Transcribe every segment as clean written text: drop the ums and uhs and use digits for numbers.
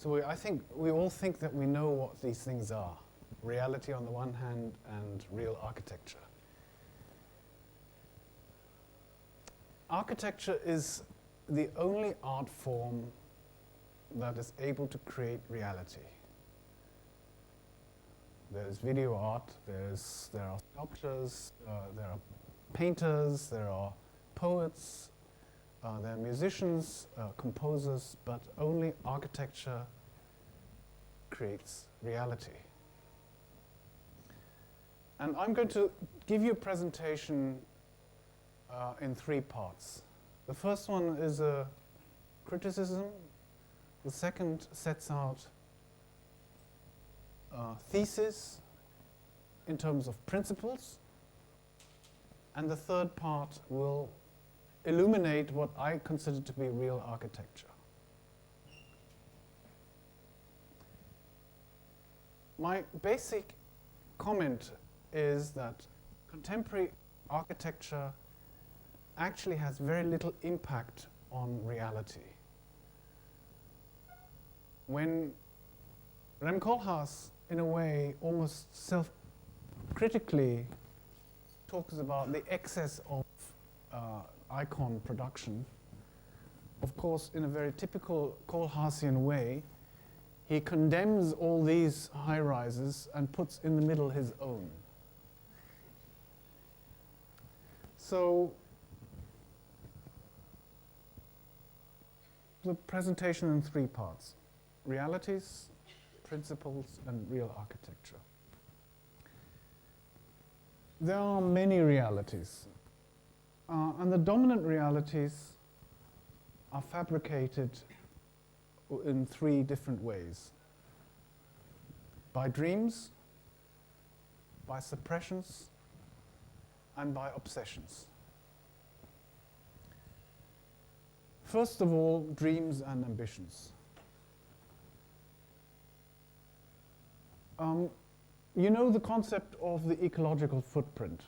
So I think we all think that we know what these things are. Reality on the one hand and real architecture. Architecture is the only art form that is able to create reality. There's video art, there are sculptures, there are painters, there are poets, there are musicians, composers, but only architecture creates reality. And I'm going to give you a presentation in 3 parts. The first one is a criticism. The second sets out thesis in terms of principles. And the third part will illuminate what I consider to be real architecture. My basic comment is that contemporary architecture actually has very little impact on reality. When Rem Koolhaas, in a way, almost self-critically talks about the excess of icon production, of course, in a very typical Koolhaasian way, he condemns all these high-rises and puts in the middle his own. So, the presentation in 3 parts: realities, principles, and real architecture. There are many realities, and the dominant realities are fabricated in 3 different ways: by dreams, by suppressions, and by obsessions. First of all, dreams and ambitions. You know the concept of the ecological footprint.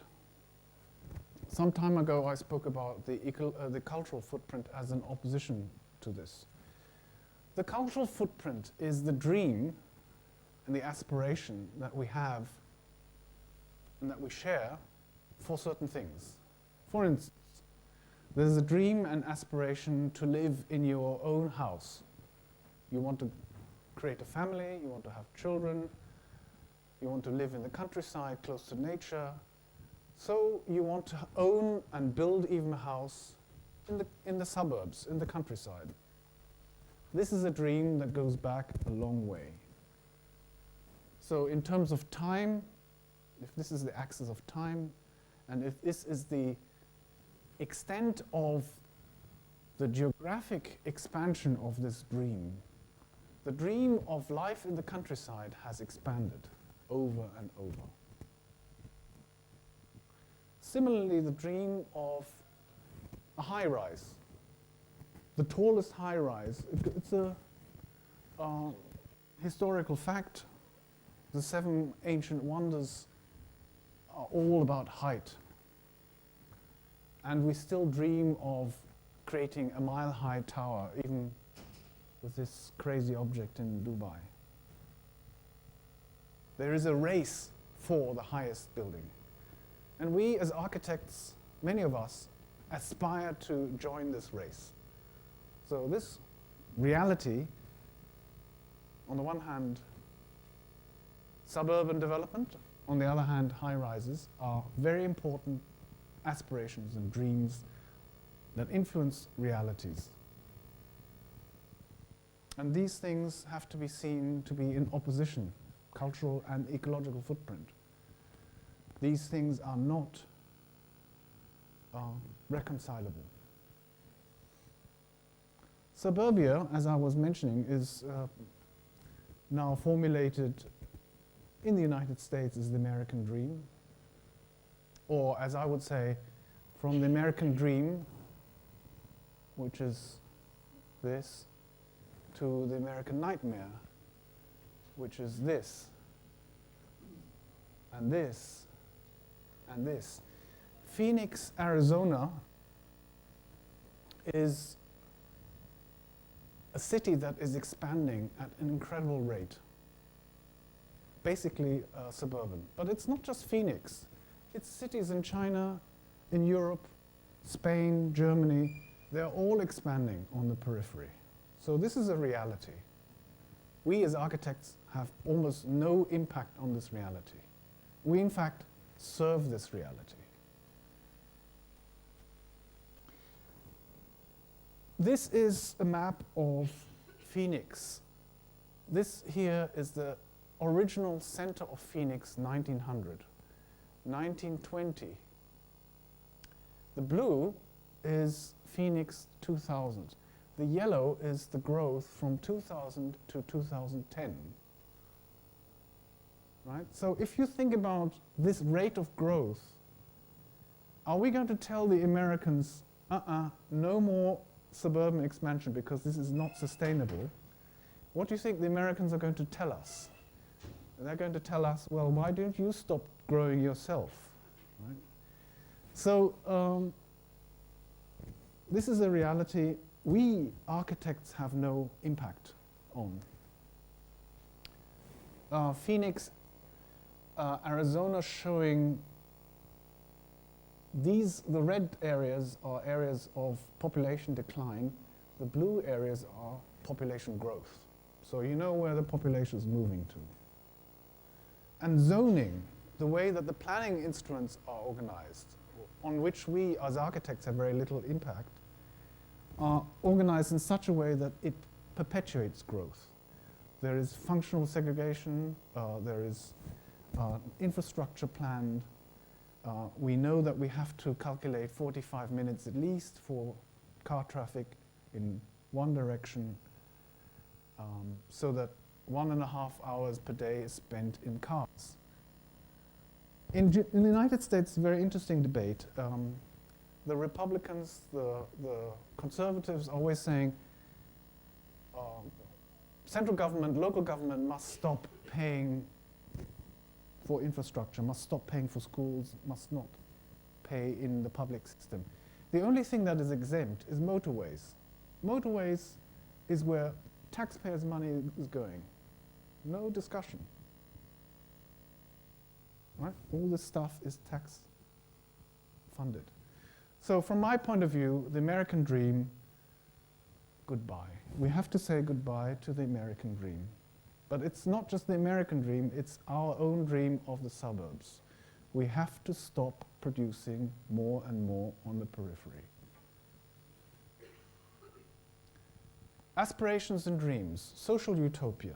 Some time ago I spoke about the cultural footprint as an opposition to this. The cultural footprint is the dream and the aspiration that we have and that we share for certain things. For instance, there's a dream and aspiration to live in your own house. You want to create a family, you want to have children, you want to live in the countryside, close to nature. So you want to own and build even a house in the suburbs, in the countryside. This is a dream that goes back a long way. So in terms of time, if this is the axis of time, and if this is the extent of the geographic expansion of this dream, the dream of life in the countryside has expanded over and over. Similarly, the dream of a high-rise, the tallest high-rise, it's a historical fact. The 7 ancient wonders are all about height. And we still dream of creating a mile-high tower, even with this crazy object in Dubai. There is a race for the highest building. And we as architects, many of us, aspire to join this race. So this reality, on the one hand, suburban development, on the other hand, high-rises, are very important aspirations and dreams that influence realities. And these things have to be seen to be in opposition, cultural and ecological footprint. These things are not reconcilable. Suburbia, as I was mentioning, is now formulated in the United States as the American dream, or as I would say, from the American dream, which is this, to the American nightmare, which is this, and this, and this. Phoenix, Arizona is a city that is expanding at an incredible rate. Basically suburban. But it's not just Phoenix. It's cities in China, in Europe, Spain, Germany. They're all expanding on the periphery. So this is a reality. We as architects have almost no impact on this reality. We, in fact, serve this reality. This is a map of Phoenix. This here is the original center of Phoenix, 1900. 1920. The blue is Phoenix 2000. The yellow is the growth from 2000 to 2010. Right? So if you think about this rate of growth, are we going to tell the Americans, no more suburban expansion because this is not sustainable? What do you think the Americans are going to tell us? They're going to tell us, well, why don't you stop growing yourself? Right? So this is a reality we architects have no impact on. Phoenix, Arizona, showing the red areas are areas of population decline. The blue areas are population growth. So you know where the population is moving to. And zoning, the way that the planning instruments are organized, on which we as architects have very little impact, are organized in such a way that it perpetuates growth. There is functional segregation, there is infrastructure planned. We know that we have to calculate 45 minutes at least for car traffic in one direction, so that 1.5 hours per day is spent in cars. In the United States, a very interesting debate. The Republicans, the conservatives are always saying central government, local government must stop paying for infrastructure, must stop paying for schools, must not pay in the public system. The only thing that is exempt is motorways. Motorways is where taxpayers' money is going. No discussion. Right? All this stuff is tax funded. So from my point of view, the American dream, goodbye. We have to say goodbye to the American dream. But it's not just the American dream, it's our own dream of the suburbs. We have to stop producing more and more on the periphery. Aspirations and dreams, social utopia.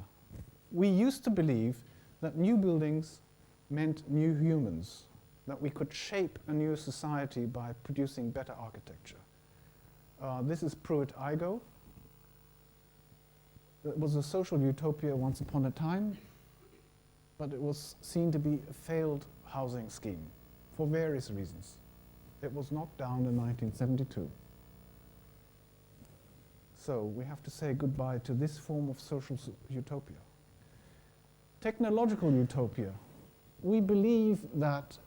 We used to believe that new buildings meant new humans, that we could shape a new society by producing better architecture. This is Pruitt-Igoe. It was a social utopia once upon a time, but it was seen to be a failed housing scheme for various reasons. It was knocked down in 1972. So we have to say goodbye to this form of social utopia. Technological utopia. We believe that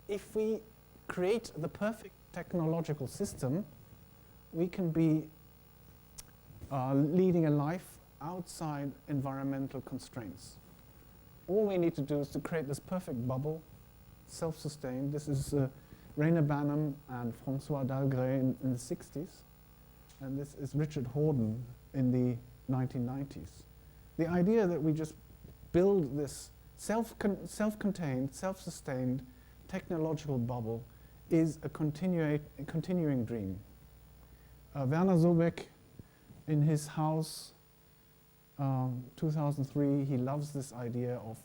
if we create the perfect technological system, we can be leading a life outside environmental constraints. All we need to do is to create this perfect bubble, self-sustained. This is Rainer Banham and François Dalgré in the 60s. And this is Richard Horden in the 1990s. The idea that we just build this self-contained, self-sustained technological bubble is a continuing dream. Werner Sobeck, in his house, 2003, he loves this idea of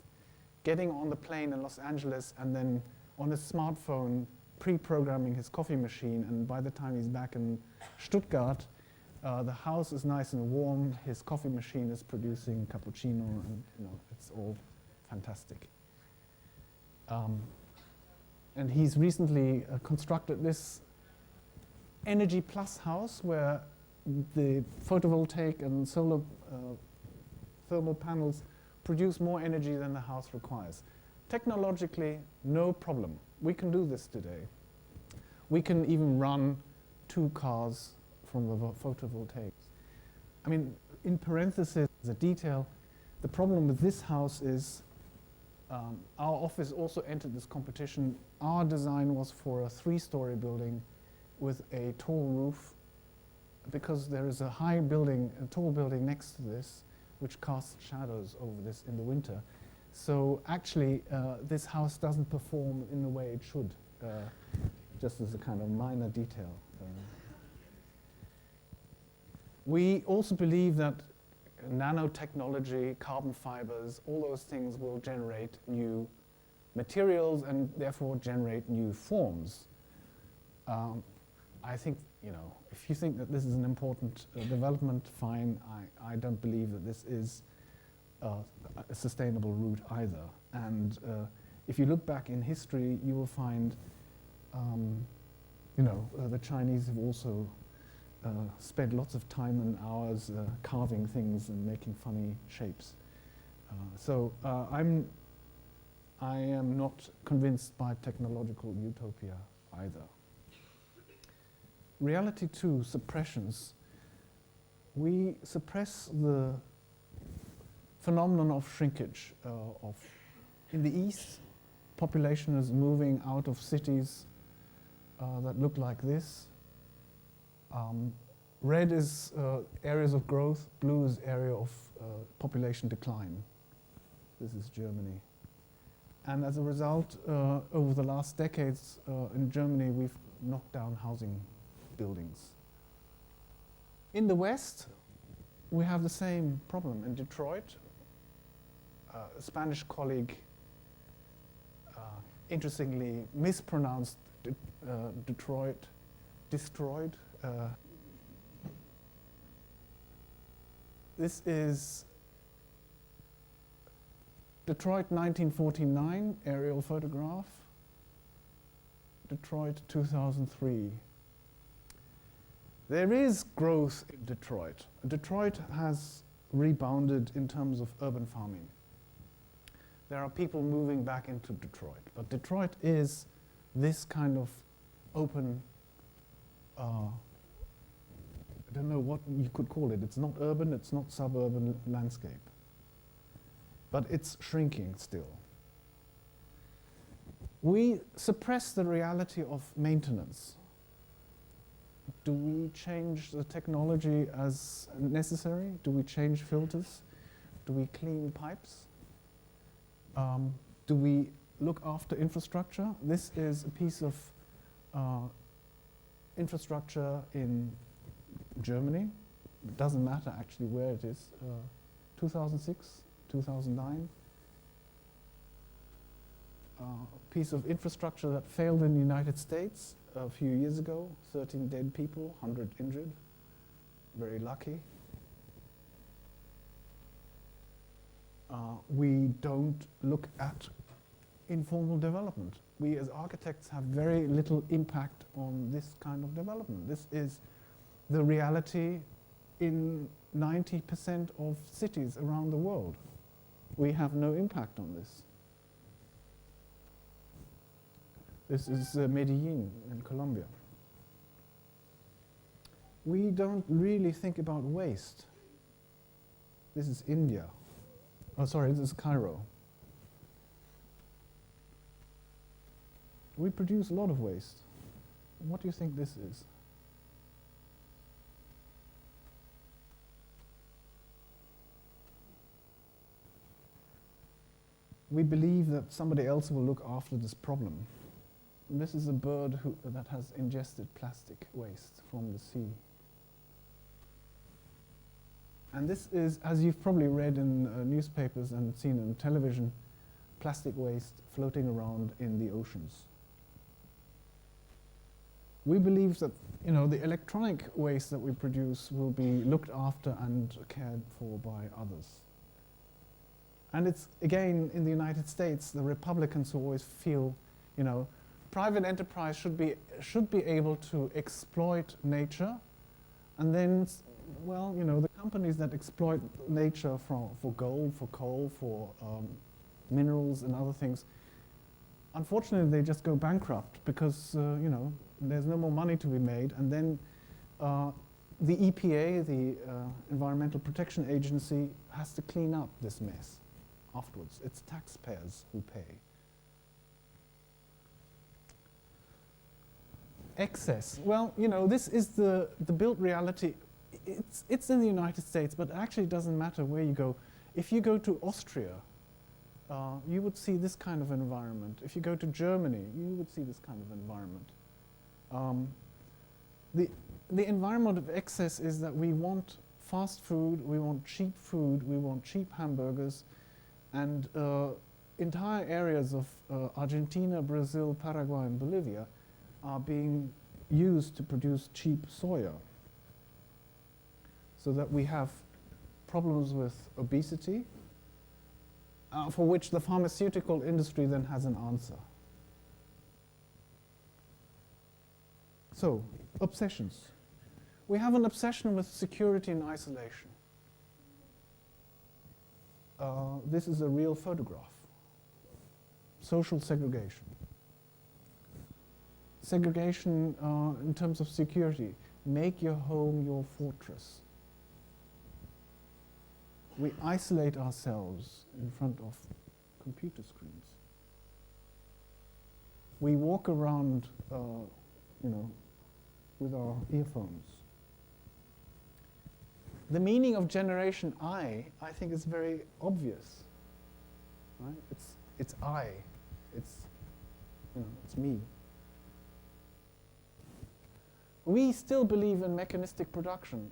getting on the plane in Los Angeles and then on his smartphone pre-programming his coffee machine, and by the time he's back in Stuttgart, the house is nice and warm, his coffee machine is producing cappuccino, and it's all fantastic. And he's recently constructed this Energy Plus house where the photovoltaic and solar thermal panels produce more energy than the house requires. Technologically, no problem. We can do this today. We can even run 2 cars from the photovoltaics. I mean, in parentheses, the detail, the problem with this house is our office also entered this competition. Our design was for a 3-story building with a tall roof, because there is a tall building next to this, which casts shadows over this in the winter. So actually, this house doesn't perform in the way it should, just as a kind of minor detail. We also believe that nanotechnology, carbon fibers, all those things will generate new materials and therefore generate new forms. I think, if you think that this is an important development, fine. I don't believe that this is a sustainable route either. And if you look back in history, you will find, the Chinese have also spent lots of time and hours carving things and making funny shapes. So I am not convinced by technological utopia either. Reality 2, suppressions. We suppress the phenomenon of shrinkage. In the East, population is moving out of cities that look like this. Red is areas of growth, blue is area of population decline. This is Germany. And as a result, over the last decades in Germany, we've knocked down housing buildings. In the West, we have the same problem. In Detroit, a Spanish colleague interestingly mispronounced Detroit, destroyed. This is Detroit 1949 aerial photograph, Detroit 2003. There is growth in Detroit. Detroit has rebounded in terms of urban farming. There are people moving back into Detroit, but Detroit is this kind of open, I don't know what you could call it. It's not urban, it's not suburban landscape. But it's shrinking still. We suppress the reality of maintenance. Do we change the technology as necessary? Do we change filters? Do we clean pipes? Do we look after infrastructure? This is a piece of infrastructure in Germany. It doesn't matter actually where it is. 2006, 2009. Piece of infrastructure that failed in the United States a few years ago. 13 dead people, 100 injured. Very lucky. We don't look at informal development. We as architects have very little impact on this kind of development. This is the reality in 90% of cities around the world. We have no impact on this. This is Medellin in Colombia. We don't really think about waste. This is India. Oh, sorry, this is Cairo. We produce a lot of waste. What do you think this is? We believe that somebody else will look after this problem. This is a bird that has ingested plastic waste from the sea. And this is, as you've probably read in newspapers and seen on television, plastic waste floating around in the oceans. We believe that the electronic waste that we produce will be looked after and cared for by others. And it's, again, in the United States, the Republicans who always feel, private enterprise should be able to exploit nature, and then, the companies that exploit nature for gold, for coal, for minerals and other things, unfortunately they just go bankrupt because there's no more money to be made, and then the EPA, the Environmental Protection Agency, has to clean up this mess afterwards. It's taxpayers who pay. Excess. Well, you know, this is the built reality. It's in the United States, but it actually doesn't matter where you go. If you go to Austria, you would see this kind of environment. If you go to Germany, you would see this kind of environment. The environment of excess is that we want fast food, we want cheap food, we want cheap hamburgers, and entire areas of Argentina, Brazil, Paraguay, and Bolivia are being used to produce cheap soya, so that we have problems with obesity, for which the pharmaceutical industry then has an answer. So, obsessions. We have an obsession with security and isolation. This is a real photograph. Social segregation. Segregation in terms of security. Make your home your fortress. We isolate ourselves in front of computer screens. We walk around, you know, with our earphones. The meaning of Generation I think is very obvious, right? It's I, it's, you know, it's me. We still believe in mechanistic production,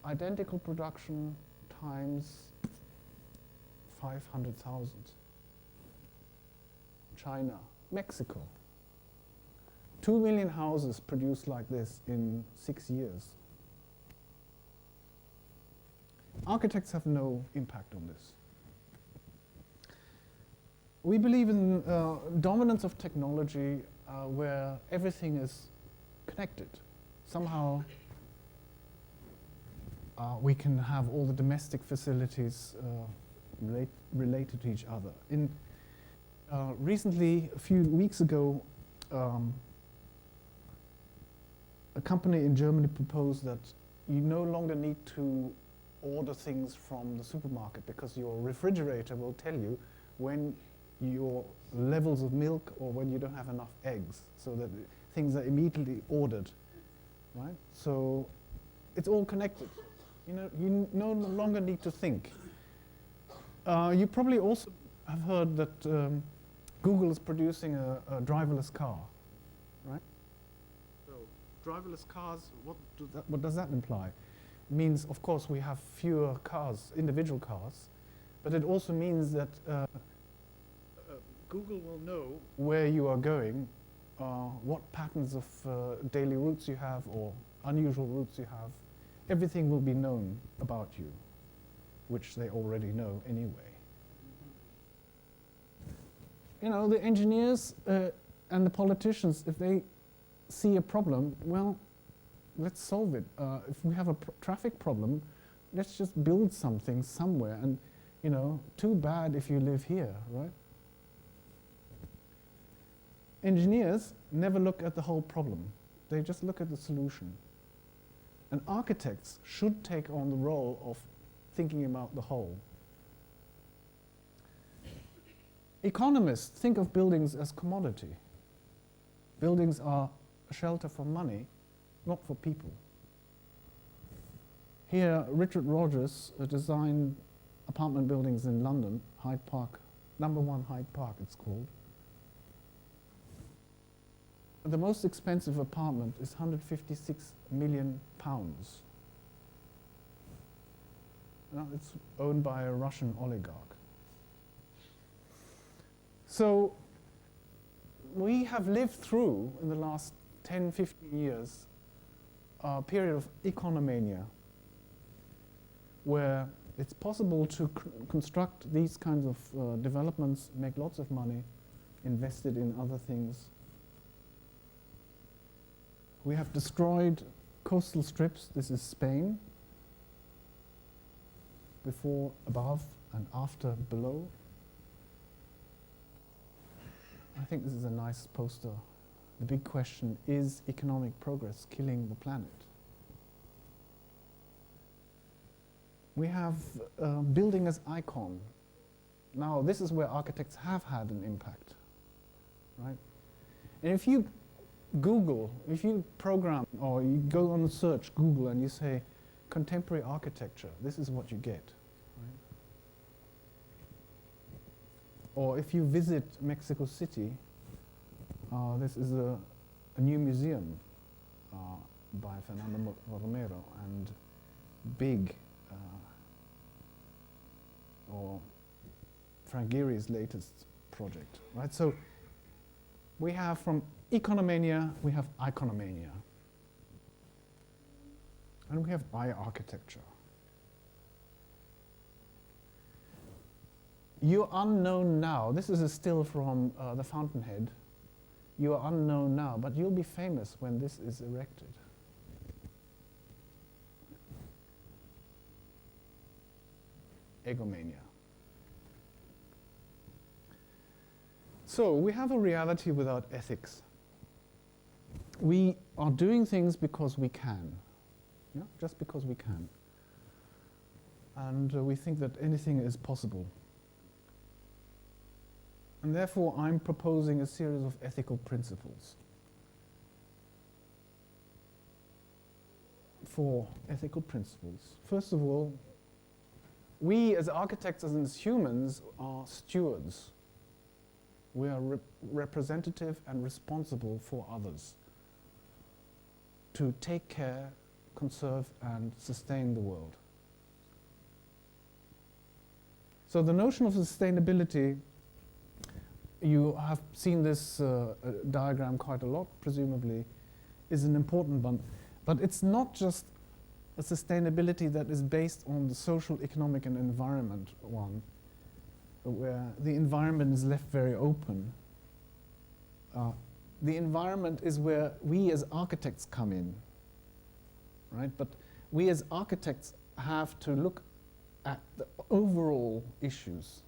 identical production times 500,000. China, Mexico. 2 million houses produced like this in 6 years. Architects have no impact on this. We believe in dominance of technology where everything is connected. Somehow we can have all the domestic facilities related to each other. Recently, a few weeks ago, a company in Germany proposed that you no longer need to order things from the supermarket because your refrigerator will tell you when your levels of milk or when you don't have enough eggs, so that things are immediately ordered, right? So it's all connected. You know, you no longer need to think. You probably also have heard that Google is producing a driverless car, right? So driverless cars, what does that imply? It means, of course, we have fewer cars, individual cars, but it also means that Google will know where you are going, what patterns of daily routes you have or unusual routes you have. Everything will be known about you, which they already know anyway. You know, the engineers and the politicians, if they see a problem, well, let's solve it. If we have a traffic problem, let's just build something somewhere. And, you know, too bad if you live here, right? Engineers never look at the whole problem. They just look at the solution. And architects should take on the role of thinking about the whole. Economists think of buildings as commodity. Buildings are a shelter for money, not for people. Here, Richard Rogers designed apartment buildings in London, Hyde Park, number 1 Hyde Park it's called. The most expensive apartment is £156 million. Now, it's owned by a Russian oligarch. So we have lived through, in the last 10, 15 years, a period of economania, where it's possible to construct these kinds of developments, make lots of money, invest it in other things. We have destroyed coastal strips. This is Spain, before, above, and after, below. I think this is a nice poster. The big question, is economic progress killing the planet? We have building as icon. Now, this is where architects have had an impact, right? And if you Google, if you program or you go on the search, Google, and you say contemporary architecture, this is what you get. Right? Or if you visit Mexico City, this is a new museum by Fernando Romero, and big, or Frank Gehry's latest project, right? So we have from economania, we have iconomania. And we have I-architecture. You're unknown now. This is a still from the Fountainhead. You are unknown now, but you'll be famous when this is erected. Egomania. So we have a reality without ethics. We are doing things because we can. Yeah? Just because we can. And we think that anything is possible. And therefore, I'm proposing a series of ethical principles. 4 ethical principles. First of all, we as architects and as humans are stewards. We are representative and responsible for others to take care, conserve, and sustain the world. So the notion of sustainability, you have seen this diagram quite a lot, presumably, is an important one. But it's not just a sustainability that is based on the social, economic, and environment one, where the environment is left very open. The environment is where we as architects come in, right? But we as architects have to look at the overall issues.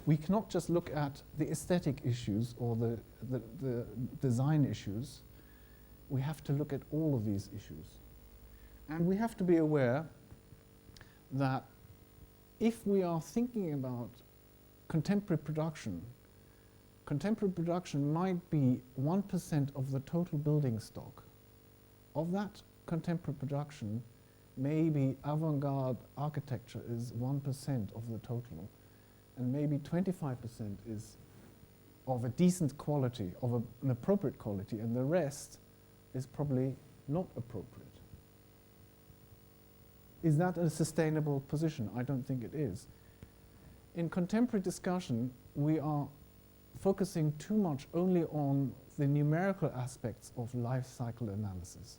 We cannot just look at the aesthetic issues or the design issues. We have to look at all of these issues. And we have to be aware that if we are thinking about contemporary production might be 1% of the total building stock. Of that contemporary production, maybe avant-garde architecture is 1% of the total, and maybe 25% is of a decent quality, of an appropriate quality, and the rest is probably not appropriate. Is that a sustainable position? I don't think it is. In contemporary discussion, we are focusing too much only on the numerical aspects of life cycle analysis.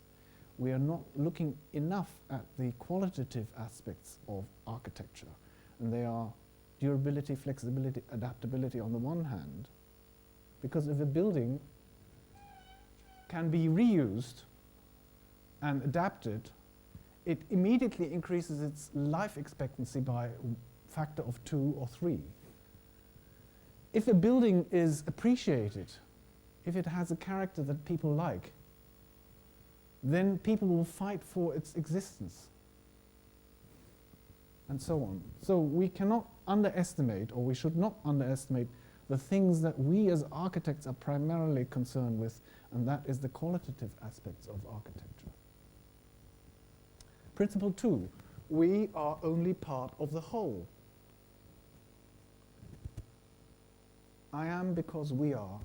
We are not looking enough at the qualitative aspects of architecture. And they are durability, flexibility, adaptability on the one hand, because if a building can be reused and adapted, it immediately increases its life expectancy by a factor of 2 or 3. If a building is appreciated, if it has a character that people like, then people will fight for its existence, and so on. So we cannot underestimate, or we should not underestimate, the things that we as architects are primarily concerned with, and that is the qualitative aspects of architecture. Principle 2, we are only part of the whole. I am because we are,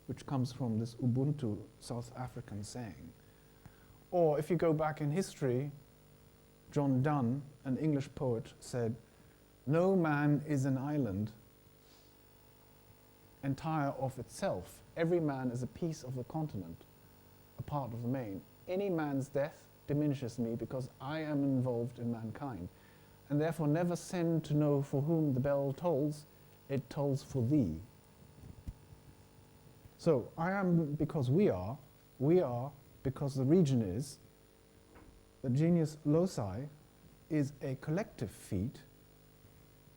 which comes from this Ubuntu South African saying. Or if you go back in history, John Donne, an English poet, said, "No man is an island entire of itself. Every man is a piece of the continent, a part of the main. Any man's death diminishes me because I am involved in mankind. And therefore never send to know for whom the bell tolls, it tolls for thee." So I am because we are because the region is. The genius loci is a collective feat.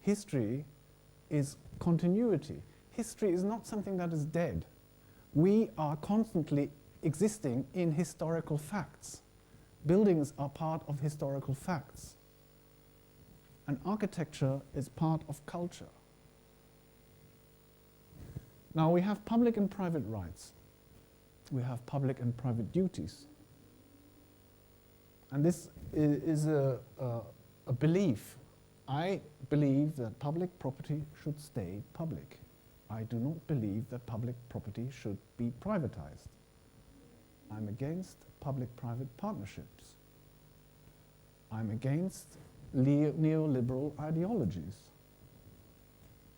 History is continuity. History is not something that is dead. We are constantly existing in historical facts. buildings are part of historical facts. And architecture is part of culture. Now we have public and private rights. We have public and private duties. And this is a belief. I believe that public property should stay public. I do not believe that public property should be privatized. I'm against public-private partnerships. I'm against neoliberal ideologies.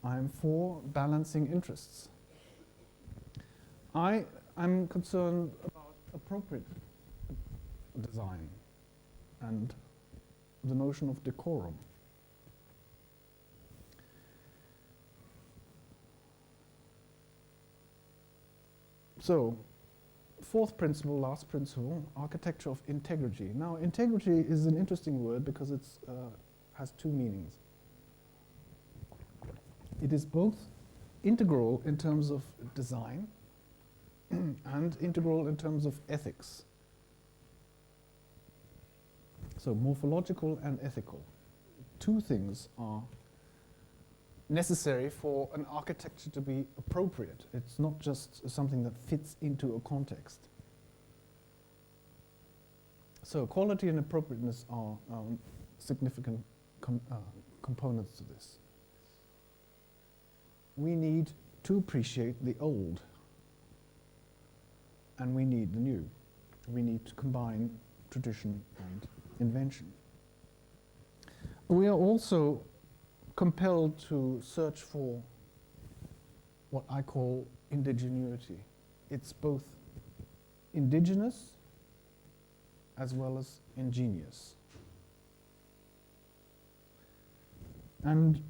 I'm for balancing interests. I'm concerned about appropriate design and the notion of decorum. So, fourth principle, last principle, architecture of integrity. Now, integrity is an interesting word because it has two meanings. It is both integral in terms of design and integral in terms of ethics. So, morphological and ethical. Two things are necessary for an architecture to be appropriate. It's not just something that fits into a context. So quality and appropriateness are significant components to this. We need to appreciate the old, and we need the new. We need to combine tradition and invention. We are also compelled to search for what I call indigenuity. It's both indigenous as well as ingenious. And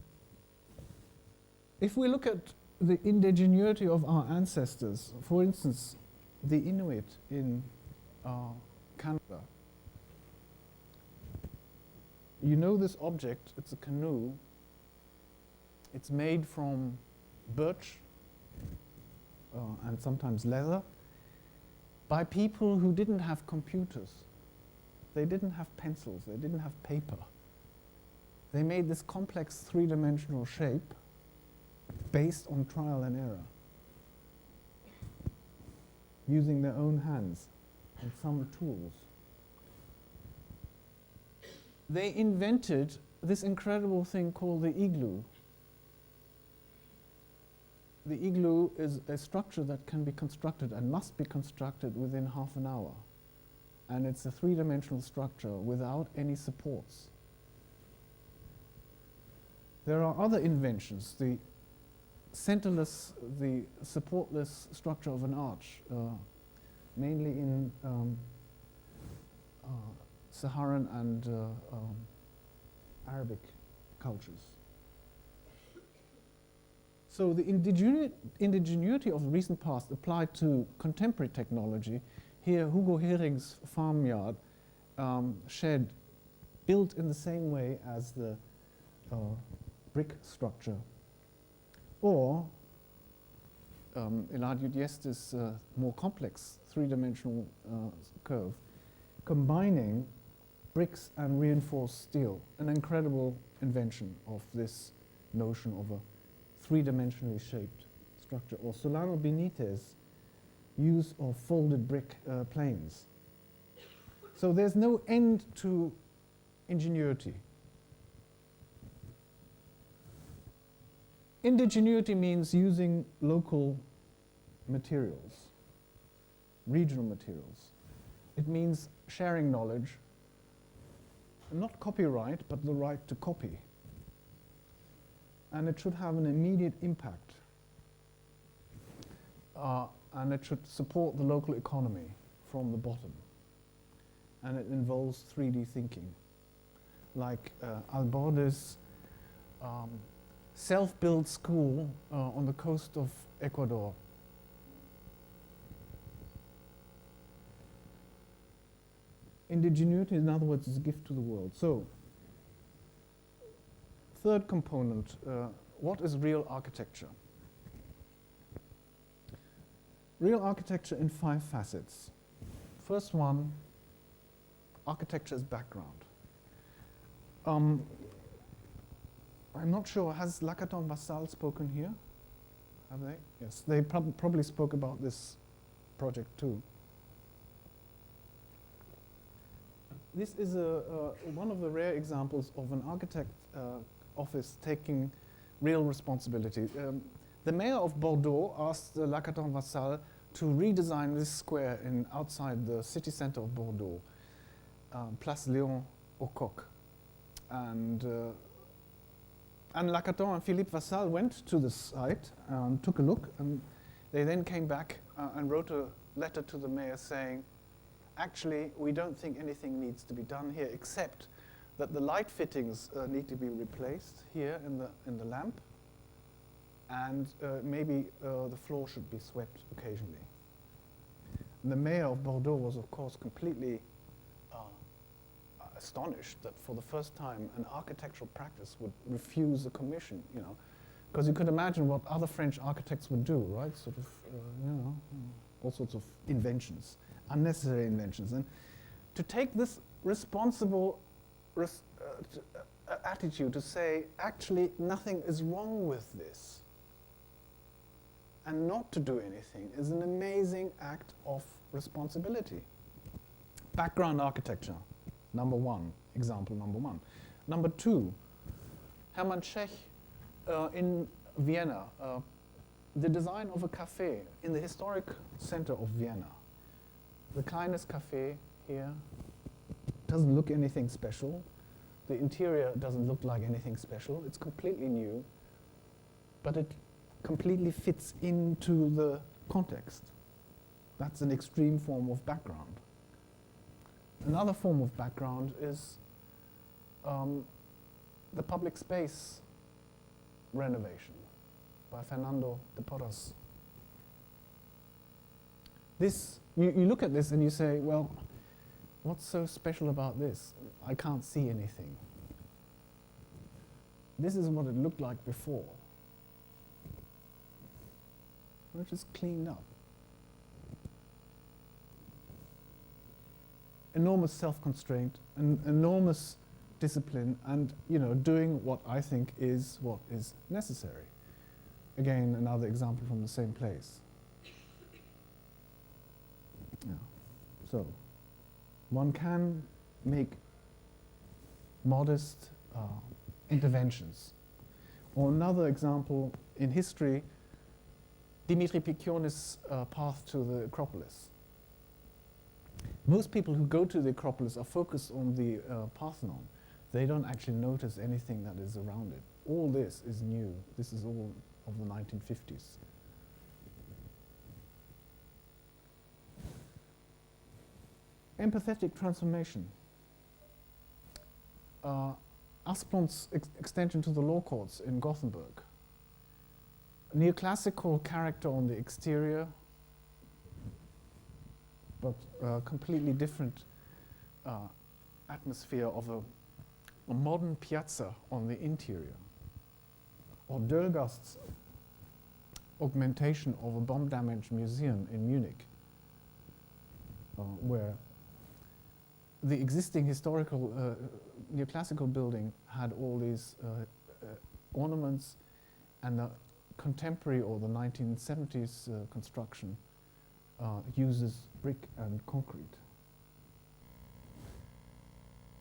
if we look at the indigenuity of our ancestors, for instance, the Inuit in Canada, you know this object, it's a canoe. It's made from birch and sometimes leather by people who didn't have computers. They didn't have pencils, they didn't have paper. They made this complex three-dimensional shape based on trial and error, using their own hands and some tools. They invented this incredible thing called the igloo. The igloo is a structure that can be constructed and must be constructed within half an hour. And it's a three-dimensional structure without any supports. There are other inventions, the centerless, the supportless structure of an arch, mainly in Saharan and Arabic cultures. So the indigenuity of the recent past applied to contemporary technology. Here, Hugo Hering's farmyard shed built in the same way as the brick structure. Or Eladio Dieste's more complex three-dimensional curve, combining bricks and reinforced steel, an incredible invention of this notion of a three-dimensionally shaped structure. Or Solano Benitez use of folded brick planes. So there's no end to ingenuity. Indigenuity means using local materials, regional materials. It means sharing knowledge, not copyright, but the right to copy. And it should have an immediate impact. And it should support the local economy from the bottom. And it involves 3D thinking, like Alborde's self-built school on the coast of Ecuador. Indigenuity, in other words, is a gift to the world. So, third component, what is real architecture? Real architecture in 5 facets. First one, architecture as background. I'm not sure, has Lacaton Vassal spoken here? Have they? Yes, they probably spoke about this project too. This is one of the rare examples of an architect office taking real responsibility. The mayor of Bordeaux asked Lacaton Vassal to redesign this square outside the city center of Bordeaux, Place Léon au Coq. And Lacaton and Philippe Vassal went to the site and took a look, and they then came back and wrote a letter to the mayor saying, actually, we don't think anything needs to be done here except that the light fittings need to be replaced here in the lamp, and maybe the floor should be swept occasionally. And the mayor of Bordeaux was, of course, completely astonished that for the first time an architectural practice would refuse a commission, you know, because you could imagine what other French architects would do, right? Sort of, you know, all sorts of inventions, unnecessary inventions. And to take this responsible attitude to say, actually, nothing is wrong with this, and not to do anything is an amazing act of responsibility. Background architecture, number one, example number one. Number two, Hermann Schech in Vienna, the design of a cafe in the historic center of Vienna. The Kleines Café here doesn't look anything special. The interior doesn't look like anything special. It's completely new, but it completely fits into the context. That's an extreme form of background. Another form of background is the public space renovation by Fernando de Porras. This, you look at this and you say, well, what's so special about this? I can't see anything. This is what it looked like before. It's just cleaned up. Enormous self-constraint, and enormous discipline, and doing what I think is what is necessary. Again, another example from the same place. Yeah. So, one can make modest interventions. Or another example in history, Dimitri Piccionis' path to the Acropolis. Most people who go to the Acropolis are focused on the Parthenon. They don't actually notice anything that is around it. All this is new. This is all of the 1950s. Empathetic transformation. Asplund's extension to the law courts in Gothenburg. Neoclassical character on the exterior, but completely different atmosphere of a modern piazza on the interior. Or Dölgast's augmentation of a bomb-damaged museum in Munich, where the existing historical neoclassical building had all these ornaments, and the contemporary or the 1970s construction uses brick and concrete.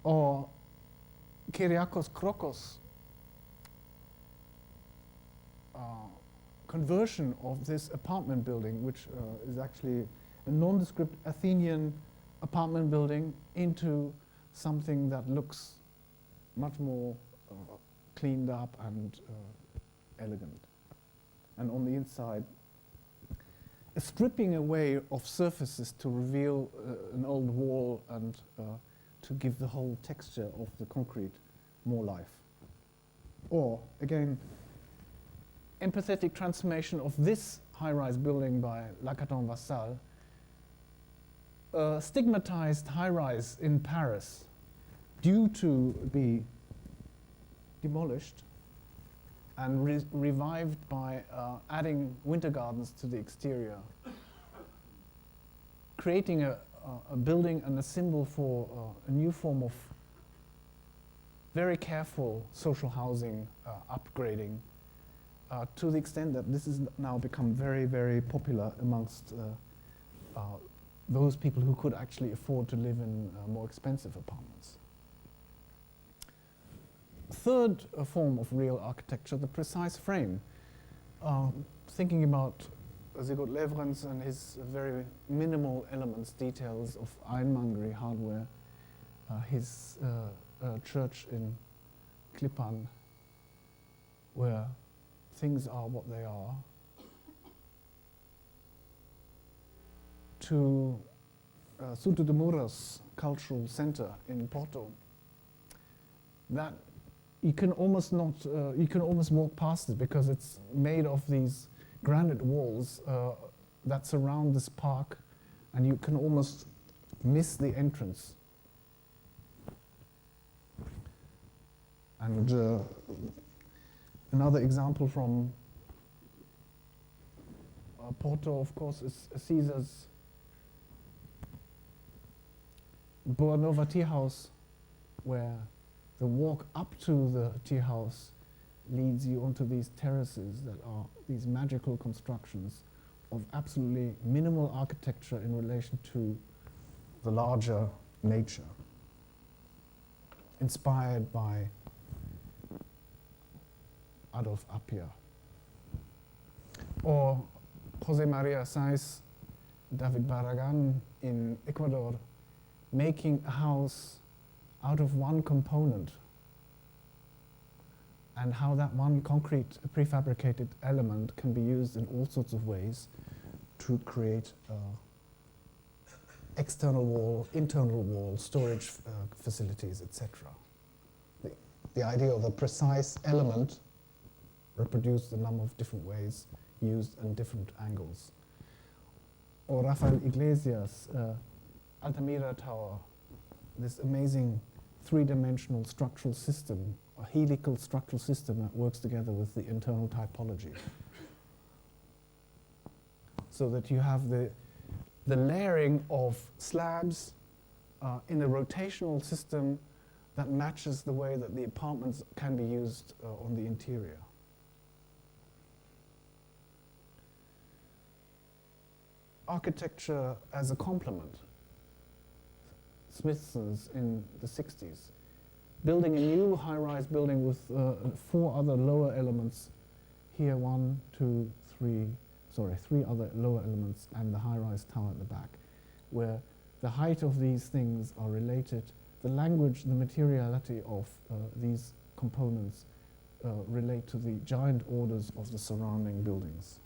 Or Kyriakos Krokos' conversion of this apartment building, which is actually a nondescript Athenian apartment building, into something that looks much more cleaned up and elegant. And on the inside, a stripping away of surfaces to reveal an old wall and to give the whole texture of the concrete more life. Or, again, empathetic transformation of this high-rise building by Lacaton Vassal, stigmatized high-rise in Paris, due to be demolished and revived by adding winter gardens to the exterior, creating a a building and a symbol for a new form of very careful social housing upgrading, to the extent that this has now become very, very popular amongst those people who could actually afford to live in more expensive apartments. Third form of real architecture, the precise frame. Thinking about Sigurd Leverens and his very minimal elements, details of ironmongery hardware, his church in Klippan, where things are what they are, to Souto de Muras Cultural Center in Porto, that you can almost not, you can almost walk past it because it's made of these granite walls that surround this park, and you can almost miss the entrance. And another example from Porto, of course, is Caesar's Boa Nova tea house, where the walk up to the tea house leads you onto these terraces that are these magical constructions of absolutely minimal architecture in relation to the larger nature, inspired by Adolf Appia. Or Jose Maria Saiz, David Barragan in Ecuador, making a house out of one component, and how that one concrete prefabricated element can be used in all sorts of ways to create external wall, internal wall, storage facilities, etc. The idea of a precise element reproduced a number of different ways, used in different angles. Or Rafael Iglesias, Altamira Tower, this amazing three-dimensional structural system, a helical structural system that works together with the internal typology. So that you have the layering of slabs in a rotational system that matches the way that the apartments can be used on the interior. Architecture as a complement. Smithson's in the 60s, building a new high-rise building with 4 other lower elements. Here, 3 other lower elements, and the high-rise tower at the back, where the height of these things are related. The language, the materiality of these components relate to the giant orders of the surrounding buildings,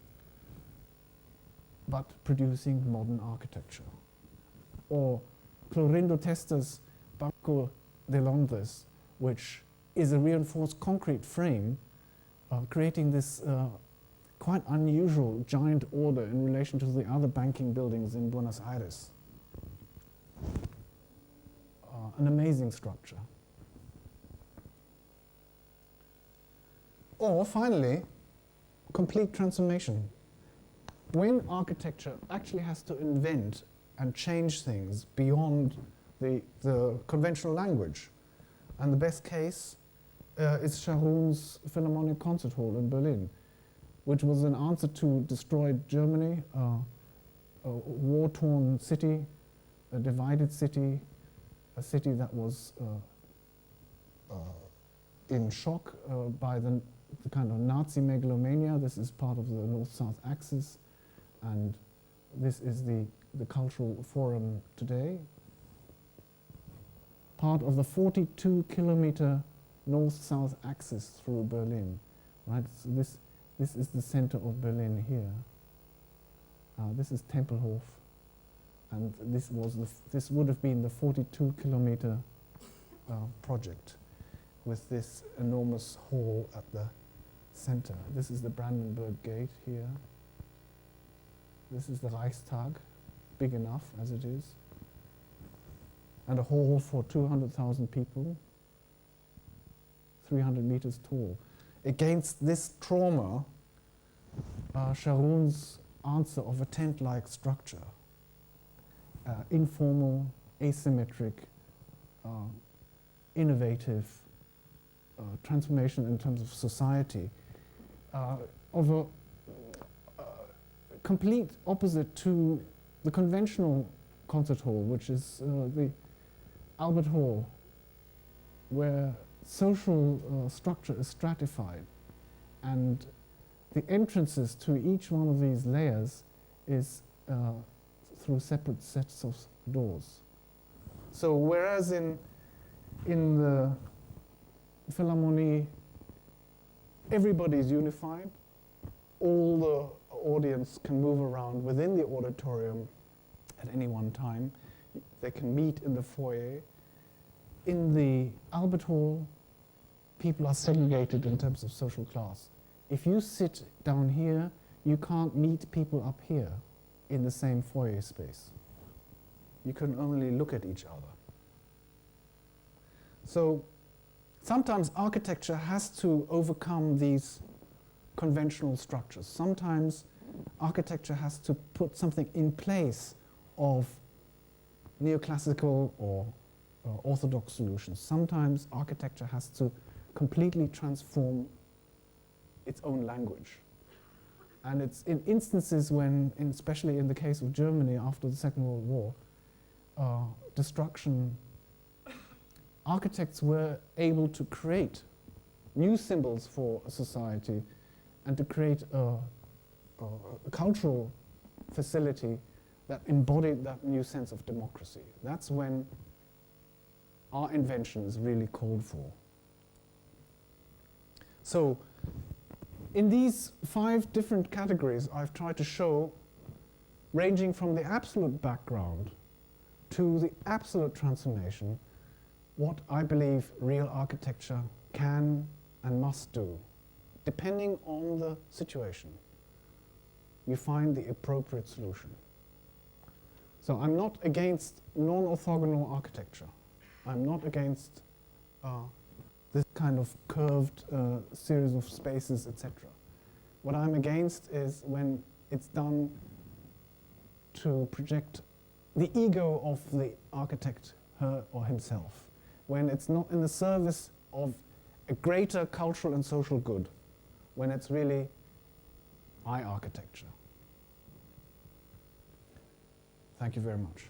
but producing modern architecture. Or Clorindo Testa's Banco de Londres, which is a reinforced concrete frame, creating this quite unusual giant order in relation to the other banking buildings in Buenos Aires. An amazing structure. Or finally, complete transformation. When architecture actually has to invent and change things beyond the conventional language. And the best case is Scharoun's Philharmonic Concert Hall in Berlin, which was an answer to destroyed Germany, a war-torn city, a divided city, a city that was in shock by the kind of Nazi megalomania. This is part of the North-South axis, and this is the Cultural Forum today. Part of the 42-kilometer north-south axis through Berlin, right? So this is the center of Berlin here. This is Tempelhof, and this would have been the 42-kilometer project, with this enormous hall at the center. This is the Brandenburg Gate here. This is the Reichstag, big enough as it is, and a hall for 200,000 people, 300 meters tall. Against this trauma, Scharoun's answer of a tent-like structure informal, asymmetric, innovative transformation in terms of society, of a complete opposite to the conventional concert hall, which is the Albert Hall, where social structure is stratified, and the entrances to each one of these layers is through separate sets of doors. So whereas in the Philharmonie everybody is unified, all the audience can move around within the auditorium at any one time, they can meet in the foyer. In the Albert Hall, people are segregated in terms of social class. If you sit down here, you can't meet people up here in the same foyer space. You can only look at each other. So sometimes architecture has to overcome these conventional structures. Sometimes architecture has to put something in place of neoclassical or orthodox solutions. Sometimes architecture has to completely transform its own language. And it's in instances when, especially in the case of Germany after the Second World War, destruction, architects were able to create new symbols for a society and to create a cultural facility that embodied that new sense of democracy. That's when our invention is really called for. So, in these 5 different categories, I've tried to show, ranging from the absolute background to the absolute transformation, what I believe real architecture can and must do. Depending on the situation, you find the appropriate solution. So I'm not against non-orthogonal architecture. I'm not against this kind of curved series of spaces, etc. What I'm against is when it's done to project the ego of the architect, her or himself, when it's not in the service of a greater cultural and social good, when it's really architecture. Thank you very much.